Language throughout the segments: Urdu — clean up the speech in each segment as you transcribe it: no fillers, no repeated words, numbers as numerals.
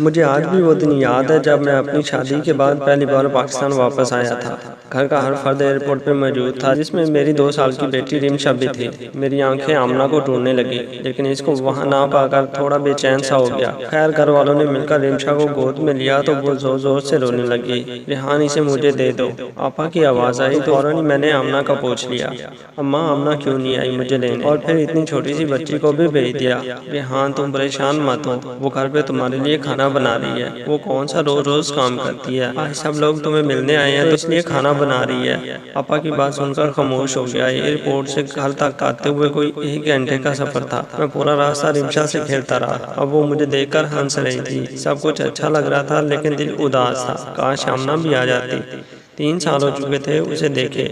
مجھے آج بھی وہ دن یاد ہے جب میں اپنی شادی کے بعد پہلی بار پاکستان واپس آیا تھا۔ گھر کا ہر فرد ایئرپورٹ پہ موجود تھا، جس میں میری 2 سال کی بیٹی رمشا بھی تھی۔ میری آنکھیں آمنہ کو ڈھونڈنے لگی، لیکن اس کو وہاں نہ پا کر تھوڑا بے چین سا ہو گیا۔ خیر گھر والوں نے مل کر رمشا کو گود میں لیا تو وہ زور زور سے رونے لگی۔ ریحان اسے مجھے دے دو، آپا کی آواز آئی تو فوراً میں نے آمنہ کا پوچھ لیا، اماں آمنہ کیوں نہیں آئی مجھے لینے، اور پھر اتنی چھوٹی سی بچی کو بھی بھیج دیا۔ ریحان تم پریشان مت ہو، وہ گھر پہ تمہارے لیے کھانا بنا رہی ہے، وہ کون سا روز روز کام کرتی ہے، آج سب لوگ تمہیں ملنے آئے ہیں تو اس لیے کھانا بنا رہی ہے۔ آپا کی بات سن کر خاموش ہو گیا۔ ایئرپورٹ سے گھر تک آتے ہوئے کوئی 1 گھنٹے کا سفر تھا۔ میں پورا راستہ رمشا سے کھیلتا رہا، اب وہ مجھے دیکھ کر ہنس رہی تھی۔ سب کچھ اچھا لگ رہا تھا لیکن دل اداس تھا، کاش آمنہ بھی آ جاتی۔ 3 سال ہو چکے تھے اسے دیکھے،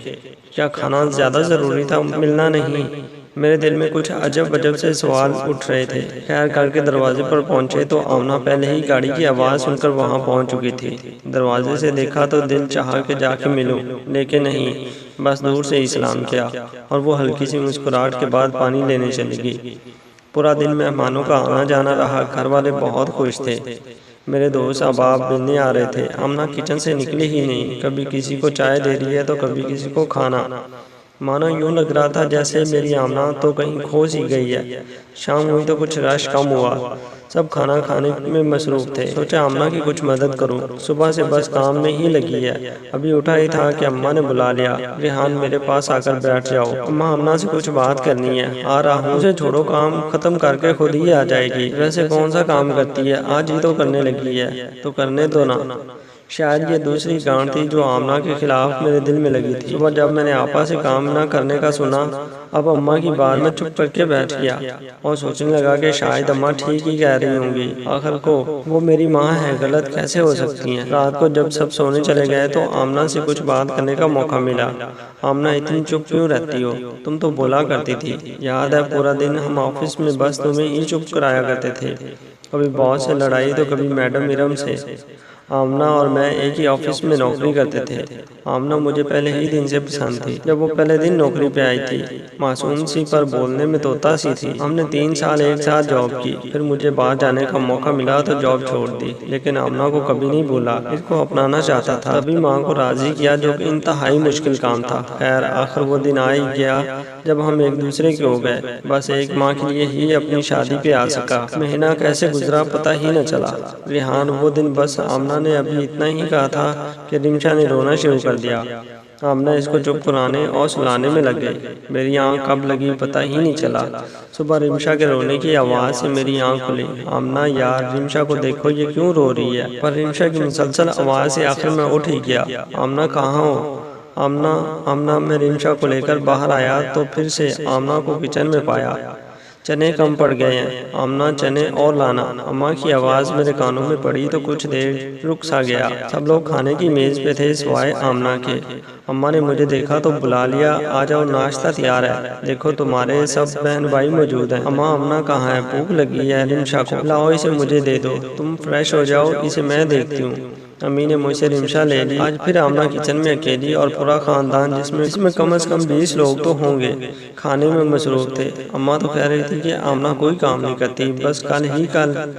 کیا کھانا زیادہ ضروری تھا، ملنا نہیں؟ میرے دل میں کچھ عجب عجب سے سوال اٹھ رہے تھے۔ خیر گھر کے دروازے پر پہنچے تو آمنہ پہلے ہی گاڑی کی آواز سن کر وہاں پہنچ چکی تھی۔ دروازے سے دیکھا تو دل چاہا کہ جا کے ملوں، لیکن نہیں، بس دور سے ہی سلام کیا اور وہ ہلکی سی مسکراہٹ کے بعد پانی لینے چلی گئی۔ پورا دن مہمانوں کا آنا جانا رہا، گھر والے بہت خوش تھے۔ میرے دوست احباب ملنے آ رہے تھے۔ آمنہ کچن سے نکلی ہی نہیں، کبھی کسی کو چائے دے رہی ہے تو کبھی کسی کو کھانا، مانا یوں لگ رہا تھا جیسے میری آمنہ تو کہیں کھو سی گئی ہے۔ شام ہوئی تو کچھ رش کم ہوا، سب کھانا کھانے میں مصروف تھے۔ سوچا آمنہ کی کچھ مدد کروں، صبح سے بس کام میں ہی لگی ہے۔ ابھی اٹھا ہی تھا کہ اماں نے بلا لیا، ریحان میرے پاس آ کر بیٹھ جاؤ، اماں آمنہ سے کچھ بات کرنی ہے۔ آ رہا ہوں، اسے چھوڑو، کام ختم کر کے خود ہی آ جائے گی، ویسے کون سا کام کرتی ہے، آج ہی تو کرنے لگی ہے، تو کرنے دو نا۔ شاید یہ دوسری گانٹ تھی جو آمنہ کے خلاف میرے دل میں لگی تھی۔ صبح جب میں نے آپا سے کام نہ کرنے کا سنا، اب اماں کی بات میں چپ کر کے بیٹھ گیا اور سوچنے لگا کہ شاید اماں ٹھیک ہی کہہ رہی ہوں گی، آخر کو وہ میری ماں ہے، غلط کیسے ہو سکتی ہیں۔ رات کو جب سب سونے چلے گئے تو آمنہ سے کچھ بات کرنے کا موقع ملا۔ آمنہ اتنی چپ کیوں رہتی ہو، تم تو بولا کرتی تھی، یاد ہے پورا دن ہم آفس میں بس تمہیں ہی چپ کرایا کرتے تھے، کبھی باس سے لڑائی تو کبھی میڈم ارم سے۔ آمنہ اور میں ایک ہی آفس میں نوکری کرتے تھے۔ آمنہ مجھے پہلے ہی دن سے پسند تھی۔ جب وہ پہلے دن نوکری پہ آئی تھی، معصوم سی پر بولنے میں طوطا سی تھی۔ ہم نے 3 سال ایک ساتھ جاب کی، پھر مجھے باہر جانے کا موقع ملا تو جاب چھوڑ دی، لیکن آمنہ کو کبھی نہیں بولا، اس کو اپنانا چاہتا تھا، تبھی ماں کو راضی کیا جو کہ انتہائی مشکل کام تھا۔ خیر آخر وہ دن آ ہی گیا جب ہم ایک دوسرے کے ہو گئے، بس 1 ماہ کے لیے ہی اپنی شادی پہ آ سکا۔ مہینہ کیسے گزرا پتہ ہی نہ چلا۔ ریحان وہ دن بس آمنہ نے ابھی اتنا ہی کہا تھا کہ رمشا نے رونا شروع کر دیا۔ آمنہ اس کو چپ کرانے اور سلانے میں لگ گئی۔ میری آنکھ کب لگی پتہ ہی نہیں چلا۔ صبح رمشا کے رونے کی آواز سے میری آنکھ کھلی۔ آمنہ یار رمشا کو دیکھو یہ کیوں رو رہی ہے، پر رمشا کی مسلسل آواز سے آخر میں اٹھ ہی گیا۔ آمنہ کہاں ہو؟ آمنہ میں رمشا کو لے کر باہر آیا تو پھر سے آمنہ کو کچن میں پایا۔ چنے کم پڑ گئے ہیں، آمنہ چنے اور لانا۔ اماں کی آواز میرے کانوں میں پڑی تو کچھ دیر رک سا گیا۔ سب لوگ کھانے کی میز پہ تھے سوائے آمنہ کے۔ اماں نے مجھے دیکھا تو بلا لیا، آ جاؤ ناشتہ تیار ہے، دیکھو تمہارے سب بہن بھائی موجود ہیں۔ اماں آمنہ کہاں ہے، بھوک لگی ہے رمشا کو، لاؤ اسے مجھے دے دو، تم فریش ہو جاؤ، اسے میں دیکھتی ہوں۔ امی نے مجھ سے رمشا لے لی۔ آج پھر آمنہ کچن میں اکیلی اور پورا خاندان جس میں کم از کم 20 لوگ تو ہوں گے، کھانے میں مصروف تھے۔ اماں تو کہہ رہی تھی کہ آمنہ کوئی کام نہیں کرتی، بس کل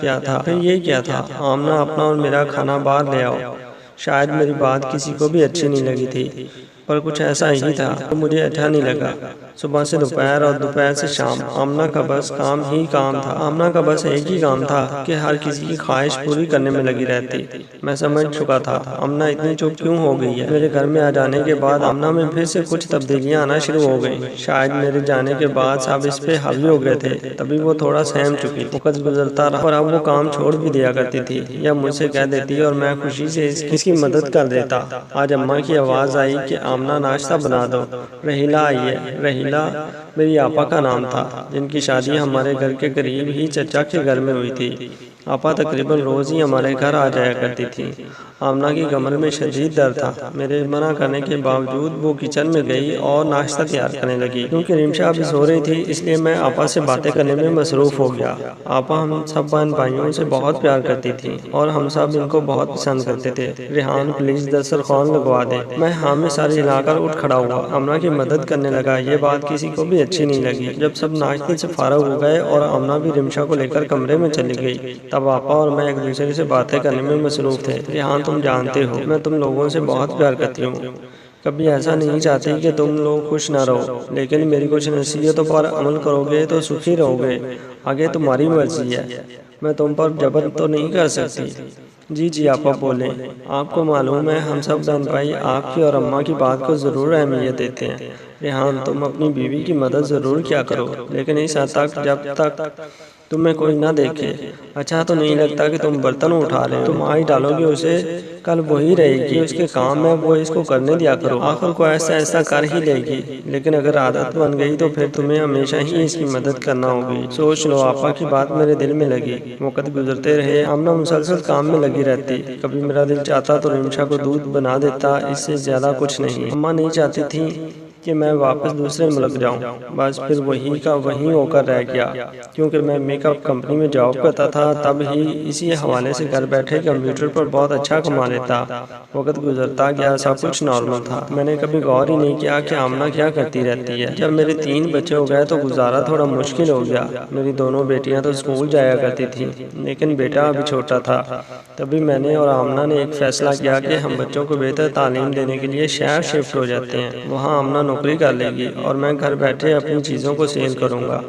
کیا تھا، پھر یہ کیا تھا، آمنہ اپنا اور میرا کھانا باہر لے آؤ۔ شاید میری بات کسی کو بھی اچھی نہیں لگی تھی، پر کچھ ایسا ہی تھا تو مجھے اچھا نہیں لگا۔ صبح سے دوپہر اور دوپہر سے شام آمنہ کا بس کام ہی کام تھا۔ آمنہ کا بس ایک ہی کام تھا کہ ہر کسی کی خواہش پوری کرنے میں لگی رہتی۔ میں سمجھ چکا تھا آمنہ اتنی چپ کیوں ہو گئی ہے۔ میرے گھر میں آ جانے کے بعد آمنہ میں پھر سے کچھ تبدیلیاں آنا شروع ہو گئیں۔ شاید میرے جانے کے بعد سب اس پہ حاوی ہو گئے تھے، تبھی وہ تھوڑا سہم چکی۔ وقت گزرتا رہا اور اب وہ کام چھوڑ بھی دیا کرتی تھی یا مجھ سے کہہ دیتی اور میں خوشی سے اس کی مدد کر دیتا۔ آج اماں کی آواز آئی کہ آمنہ ناشتہ بنا دو، رحیلہ آئی ہے۔ رحیلہ میری آپا کا نام تھا، جن کی شادی ہمارے گھر کے قریب ہی چچا کے گھر میں ہوئی تھی۔ آپا تقریباً روز ہی ہمارے گھر آ جایا کرتی تھی۔ آمنہ کی کمر میں شدید درد تھا، میرے منع کرنے کے باوجود وہ کچن میں گئی اور ناشتہ تیار کرنے لگی۔ کیونکہ رمشا ابھی سو رہی تھی اس لیے میں آپا سے باتیں کرنے میں مصروف ہو گیا۔ آپا ہم سب بہن بھائیوں سے بہت پیار کرتی تھی اور ہم سب ان کو بہت پسند کرتے تھے۔ ریحان پلیز دسترخوان لگوا دے۔ میں ہاں میں ساری ہلا کر اٹھ کھڑا ہوا، آمنہ کی مدد کرنے لگا۔ یہ بات کسی کو بھی اچھی نہیں لگی۔ جب سب ناشتے سے فارغ ہو گئے اور آمنہ بھی رمشا کو لے کر کمرے میں چلی گئی تب آپا اور میں ایک دوسرے سے باتیں کرنے میں مصروف تھے۔ ریحان تم جانتے ہو میں تم لوگوں سے بہت پیار کرتی ہوں، کبھی ایسا نہیں چاہتی کہ تم لوگ خوش نہ رہو، لیکن میری کچھ نصیحتوں پر عمل کرو گے تو سکھی رہو گے، آگے تمہاری مرضی ہے، میں تم پر جبر تو نہیں کر سکتی۔ جی آپا بولیں، آپ کو معلوم ہے ہم سب بہن بھائی آپ کی اور اماں کی بات کو ضرور اہمیت دیتے ہیں۔ ریحان تم اپنی بیوی کی مدد ضرور کیا کرو، لیکن اس حد تک جب تک تمہیں کوئی نہ دیکھے۔ اچھا تو نہیں لگتا کہ تم برتن اٹھا رہے ہو، تم آج ڈالو گے اسے، کل وہی رہے گی، اس کے کام ہے وہ اس کو کرنے دیا کرو، آخر کو ایسا کر ہی لے گی، لیکن اگر عادت بن گئی تو پھر تمہیں ہمیشہ ہی اس کی مدد کرنا ہوگی۔ سوچ لو، آپا کی بات میرے دل میں لگی۔ وقت گزرتے رہے، آمنہ مسلسل کام میں لگی رہتی، کبھی میرا دل چاہتا تو رمشا کو دودھ بنا دیتا، اس سے زیادہ کچھ نہیں۔ اماں نہیں چاہتی تھی کہ میں واپس دوسرے ملک جاؤں، بس پھر وہی کا وہی ہو کر رہ گیا، کیونکہ میں میک اپ کمپنی میں جاب کرتا تھا، تب ہی اسی حوالے سے گھر بیٹھے کمپیوٹر پر بہت اچھا کما لیتا۔ وقت گزرتا گیا، سب کچھ نارمل تھا، میں نے کبھی غور ہی نہیں کیا کہ آمنہ کیا کرتی رہتی ہے۔ جب میرے 3 بچے ہو گئے تو گزارا تھوڑا مشکل ہو گیا۔ میری دونوں بیٹیاں تو اسکول جایا کرتی تھیں، لیکن بیٹا ابھی چھوٹا تھا۔ تبھی میں نے اور آمنہ نے ایک فیصلہ کیا کہ ہم بچوں کو بہتر تعلیم دینے کے لیے شہر شفٹ ہو جاتے ہیں، وہاں آمنہ نوکری کر لے گی اور میں گھر بیٹھے اپنی چیزوں کو سیل کروں گا۔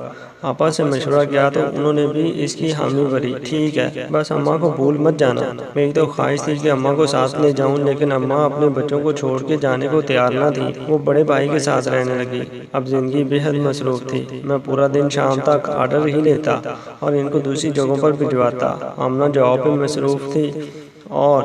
آپا سے مشورہ کیا تو انہوں نے بھی اس کی حامی بھری، ٹھیک ہے، بس اماں کو بھول مت جانا۔ میری تو خواہش تھی کہ اماں کو ساتھ لے جاؤں، لیکن اماں اپنے بچوں کو چھوڑ کے جانے کو تیار نہ تھی، وہ بڑے بھائی کے ساتھ رہنے لگی۔ اب زندگی بے حد مصروف تھی، میں پورا دن شام تک آرڈر ہی لیتا اور ان کو دوسری جگہوں پر بھجواتا۔ آمنہ جاب پہ مصروف تھی اور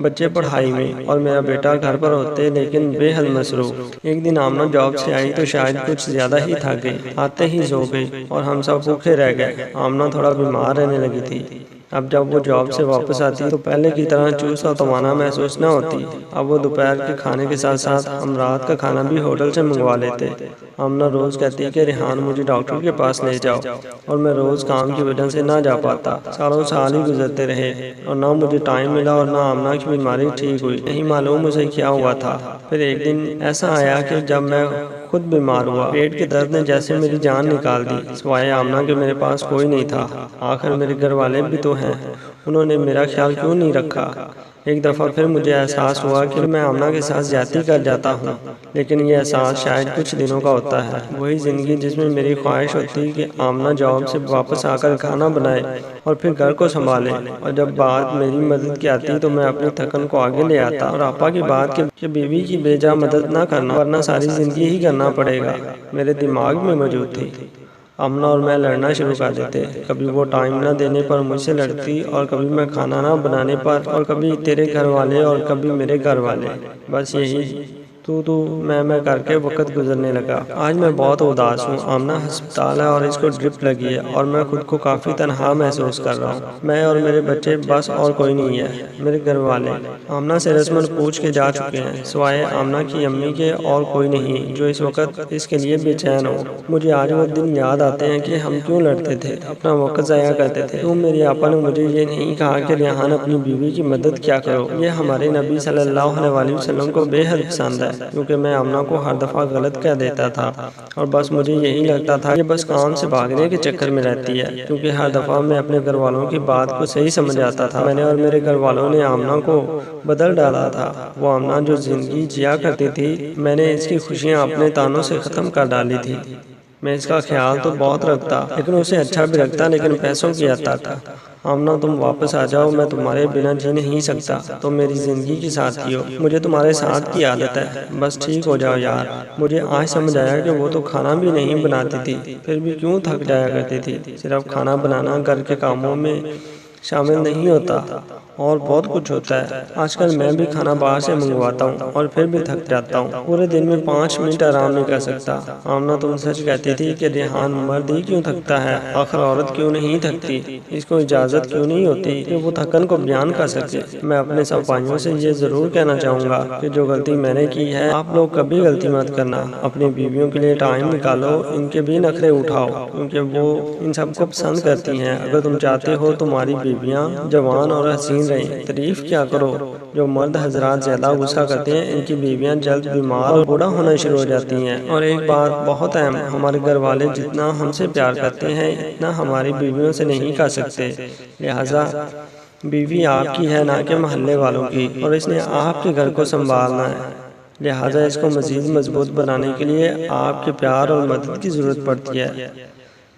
بچے پڑھائی میں، اور میرا بیٹا گھر پر ہوتے لیکن بے حد مصروف۔ ایک دن آمنہ جاب سے آئی تو شاید کچھ زیادہ ہی تھک گئی، آتے ہی سو گئی اور ہم سب بھوکے رہ گئے۔ آمنہ تھوڑا بیمار رہنے لگی تھی۔ اب جب وہ جاب سے واپس آتی تو پہلے کی طرح چست اور توانا محسوس نہ ہوتی۔ اب وہ دوپہر کے کھانے کے ساتھ ساتھ ہم رات کا کھانا بھی ہوٹل سے منگوا لیتے۔ آمنہ روز کہتی کہ ریحان مجھے ڈاکٹر کے پاس لے جاؤ، اور میں روز کام کی وجہ سے نہ جا پاتا۔ سالوں سال ہی گزرتے رہے اور نہ مجھے ٹائم ملا اور نہ آمنہ کی بیماری ٹھیک ہوئی۔ نہیں معلوم اسے کیا ہوا تھا۔ پھر ایک دن ایسا آیا کہ جب میں خود بیمار ہوا، پیٹ کے درد نے جیسے میری جان نکال دی، سوائے آمنہ کے میرے پاس کوئی نہیں تھا۔ آخر میرے گھر والے بھی تو ہیں، انہوں نے میرا خیال کیوں نہیں رکھا؟ ایک دفعہ پھر مجھے احساس ہوا کہ میں آمنہ کے ساتھ زیادتی کر جاتا ہوں، لیکن یہ احساس شاید کچھ دنوں کا ہوتا ہے۔ وہی زندگی جس میں میری خواہش ہوتی کہ آمنہ جاب سے واپس آ کر کھانا بنائے اور پھر گھر کو سنبھالے، اور جب بات میری مدد کی آتی تو میں اپنی تھکن کو آگے لے آتا اور آپا کی بات کہ بیوی کی بے جا مدد نہ کرنا ورنہ ساری زندگی ہی کرنا پڑے گا، میرے دماغ میں موجود تھی۔ آمنہ اور میں لڑنا شروع کر دیتے، کبھی وہ ٹائم نہ دینے پر مجھ سے لڑتی اور کبھی میں کھانا نہ بنانے پر، اور کبھی تیرے گھر والے اور کبھی میرے گھر والے، بس یہی تو میں کر کے وقت گزرنے لگا۔ آج میں بہت اداس ہوں، آمنہ ہسپتال ہے اور اس کو ڈرپ لگی ہے اور میں خود کو کافی تنہا محسوس کر رہا ہوں۔ میں اور میرے بچے، بس اور کوئی نہیں ہے۔ میرے گھر والے آمنہ سے رسماً پوچھ کے جا چکے ہیں، سوائے آمنہ کی امی کے اور کوئی نہیں جو اس وقت اس کے لیے بے چین ہو۔ مجھے آج وہ دن یاد آتے ہیں کہ ہم کیوں لڑتے تھے، اپنا وقت ضائع کرتے تھے۔ کیوں میری آپا نے مجھے یہ نہیں کہا کہ ریحان اپنی بیوی کی مدد کیا کرو؟ یہ ہمارے نبی صلی اللہ علیہ وسلم کو بے حد پسند ہے، کیونکہ میں آمنہ کو ہر دفعہ غلط کہہ دیتا تھا اور بس مجھے یہی لگتا تھا کہ بس کام سے بھاگنے کے چکر میں رہتی ہے، کیونکہ ہر دفعہ میں اپنے گھر والوں کی بات کو صحیح سمجھ آتا تھا۔ میں نے اور میرے گھر والوں نے آمنہ کو بدل ڈالا تھا۔ وہ آمنہ جو زندگی جیا کرتی تھی، میں نے اس کی خوشیاں اپنے تانوں سے ختم کر ڈالی تھی۔ میں اس کا خیال تو بہت رکھتا، لیکن اسے اچھا بھی رکھتا، لیکن پیسوں کی آتا تھا۔ آمنہ تم واپس آ جاؤ، میں تمہارے بنا جی نہیں سکتا، تم میری زندگی کے ساتھ ہی ہو، مجھے تمہارے ساتھ کی عادت ہے، بس ٹھیک ہو جاؤ یار۔ مجھے آج سمجھ آیا کہ وہ تو کھانا بھی نہیں بناتی تھی، پھر بھی کیوں تھک جایا کرتی تھی۔ صرف کھانا بنانا گھر کے کاموں میں شامل نہیں ہوتا، اور بہت کچھ ہوتا ہے۔ آج کل میں بھی کھانا باہر سے منگواتا ہوں اور پھر بھی تھک جاتا ہوں، پورے دن میں 5 منٹ آرام نہیں کر سکتا۔ آمنہ تم سچ کہتی تھی کہ ریحان مرد ہی کیوں تھکتا ہے، آخر عورت کیوں نہیں تھکتی؟ اس کو اجازت کیوں نہیں ہوتی کہ وہ تھکن کو بیان کر سکے؟ میں اپنے سب بھائیوں سے یہ ضرور کہنا چاہوں گا کہ جو غلطی میں نے کی ہے، آپ لوگ کبھی غلطی مت کرنا۔ اپنی بیویوں کے لیے ٹائم نکالو، ان کے بھی نخرے اٹھاؤ، کیونکہ وہ ان سب کو پسند کرتی ہیں۔ اگر تم چاہتے ہو تمہاری بیویاں جوان اور حسین رہیں، تعریف کیا کرو۔ جو مرد حضرات زیادہ غصہ کرتے ہیں ان کی بیویاں جلد بیمار اور بوڑھا ہونا شروع ہو جاتی ہیں۔ اور ایک بات بہت اہم، ہمارے گھر والے جتنا ہم سے پیار کرتے ہیں اتنا ہماری بیویوں سے نہیں کر سکتے، لہٰذا بیوی آپ کی ہے نہ کہ محلے والوں کی، اور اس نے آپ کے گھر کو سنبھالنا ہے، لہٰذا اس کو مزید مضبوط بنانے کے لیے آپ کے پیار اور مدد کی ضرورت پڑتی ہے۔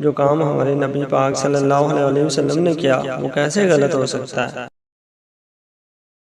جو کام ہمارے نبی پاک صلی اللہ علیہ وسلم نے کیا وہ کیسے غلط ہو سکتا ہے؟